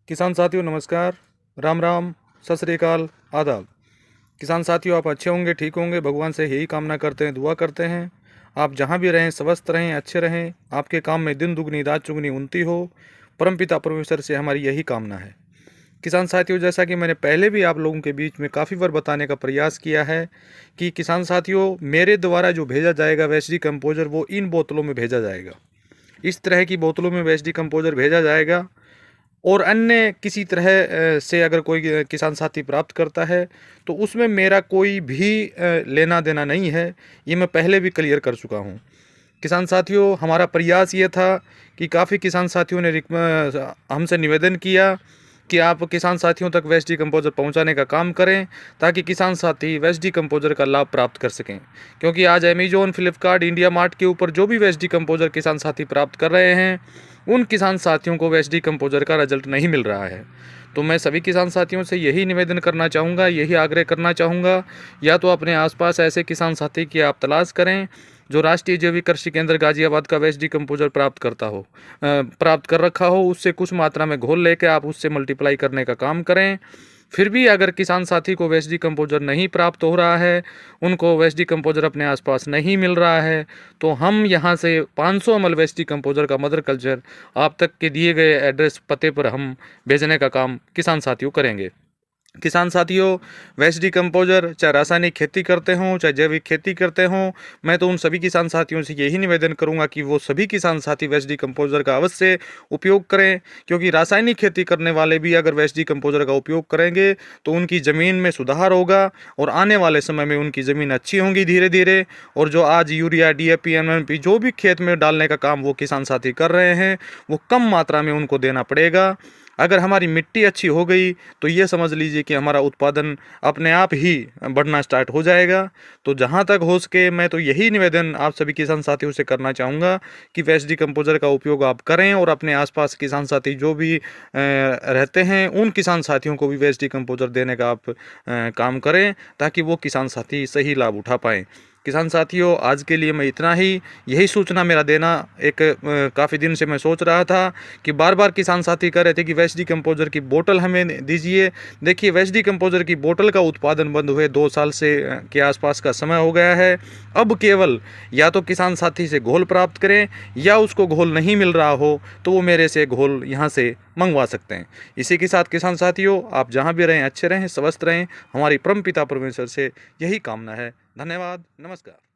किसान साथियों नमस्कार, राम राम, सत श्री अकाल, आदाब। किसान साथियों आप अच्छे होंगे, ठीक होंगे, भगवान से यही कामना करते हैं, दुआ करते हैं। आप जहाँ भी रहें स्वस्थ रहें, अच्छे रहें, आपके काम में दिन दुगनी रात चुगनी उन्नति हो, परमपिता परमेश्वर से हमारी यही कामना है। किसान साथियों, जैसा कि मैंने पहले भी आप लोगों के बीच में काफ़ी बार बताने का प्रयास किया है कि किसान साथियों, मेरे द्वारा जो भेजा जाएगा वेस्ट डिकम्पोजर वो इन बोतलों में भेजा जाएगा। इस तरह की बोतलों में वेस्ट डिकम्पोजर भेजा जाएगा और अन्य किसी तरह से अगर कोई किसान साथी प्राप्त करता है तो उसमें मेरा कोई भी लेना देना नहीं है। ये मैं पहले भी क्लियर कर चुका हूँ। किसान साथियों, हमारा प्रयास ये था कि काफ़ी किसान साथियों ने हमसे निवेदन किया कि आप किसान साथियों तक वेस्ट डिकम्पोजर पहुंचाने का काम करें ताकि किसान साथी वेस्ट डिकम्पोजर का लाभ प्राप्त कर सकें। क्योंकि आज अमेजोन, फ्लिपकार्ट, इंडिया मार्ट के ऊपर जो भी वेस्ट डिकम्पोजर किसान साथी प्राप्त कर रहे हैं उन किसान साथियों को वेस्ट डिकम्पोजर का रिजल्ट नहीं मिल रहा है। तो मैं सभी किसान साथियों से यही निवेदन करना चाहूँगा, यही आग्रह करना चाहूँगा, या तो अपने आसपास ऐसे किसान साथी की आप तलाश करें जो राष्ट्रीय जैविक कृषि केंद्र गाजियाबाद का वेस्ट डिकम्पोजर प्राप्त कर रखा हो, उससे कुछ मात्रा में घोल लेकर आप उससे मल्टीप्लाई करने का काम करें। फिर भी अगर किसान साथी को वेस्ट डिकम्पोजर नहीं प्राप्त हो रहा है, उनको वेस्ट डिकम्पोजर अपने आसपास नहीं मिल रहा है, तो हम यहाँ से 500 ml वेस्ट डिकम्पोजर का मदर कल्चर आप तक के दिए गए एड्रेस पते पर हम भेजने का काम किसान साथियों करेंगे। किसान साथियों, वेस्ट डिकम्पोजर चाहे रासायनिक खेती करते हों चाहे जैविक खेती करते हों, मैं तो उन सभी किसान साथियों से यही निवेदन करूंगा कि वो सभी किसान साथी वेस्ट डिकम्पोजर का अवश्य उपयोग करें। क्योंकि रासायनिक खेती करने वाले भी अगर वेस्ट डिकम्पोजर का उपयोग करेंगे तो उनकी ज़मीन में सुधार होगा और आने वाले समय में उनकी ज़मीन अच्छी होंगी धीरे धीरे। और जो आज यूरिया, DAP, NPK जो भी खेत में डालने का काम वो किसान साथी कर रहे हैं वो कम मात्रा में उनको देना पड़ेगा। अगर हमारी मिट्टी अच्छी हो गई तो ये समझ लीजिए कि हमारा उत्पादन अपने आप ही बढ़ना स्टार्ट हो जाएगा। तो जहाँ तक हो सके मैं तो यही निवेदन आप सभी किसान साथियों से करना चाहूँगा कि वेस्ट डिकम्पोजर का उपयोग आप करें और अपने आसपास किसान साथी जो भी रहते हैं उन किसान साथियों को भी वेस्ट डिकम्पोजर देने का आप काम करें ताकि वो किसान साथी सही लाभ उठा पाएँ। किसान साथियों, आज के लिए मैं इतना ही, यही सूचना मेरा देना एक काफ़ी दिन से मैं सोच रहा था कि बार बार किसान साथी कह रहे थे कि वेस्ट डिकम्पोजर की बोतल हमें दीजिए। देखिए, वेस्ट डिकम्पोजर की बोतल का उत्पादन बंद हुए 2 साल से के आसपास का समय हो गया है। अब केवल या तो किसान साथी से घोल प्राप्त करें या उसको घोल नहीं मिल रहा हो तो वो मेरे से घोल यहाँ से मंगवा सकते हैं। इसी के साथ किसान साथियों, आप जहाँ भी रहें अच्छे रहें, स्वस्थ रहें, हमारी परमपिता परमेश्वर से यही कामना है। धन्यवाद, नमस्कार।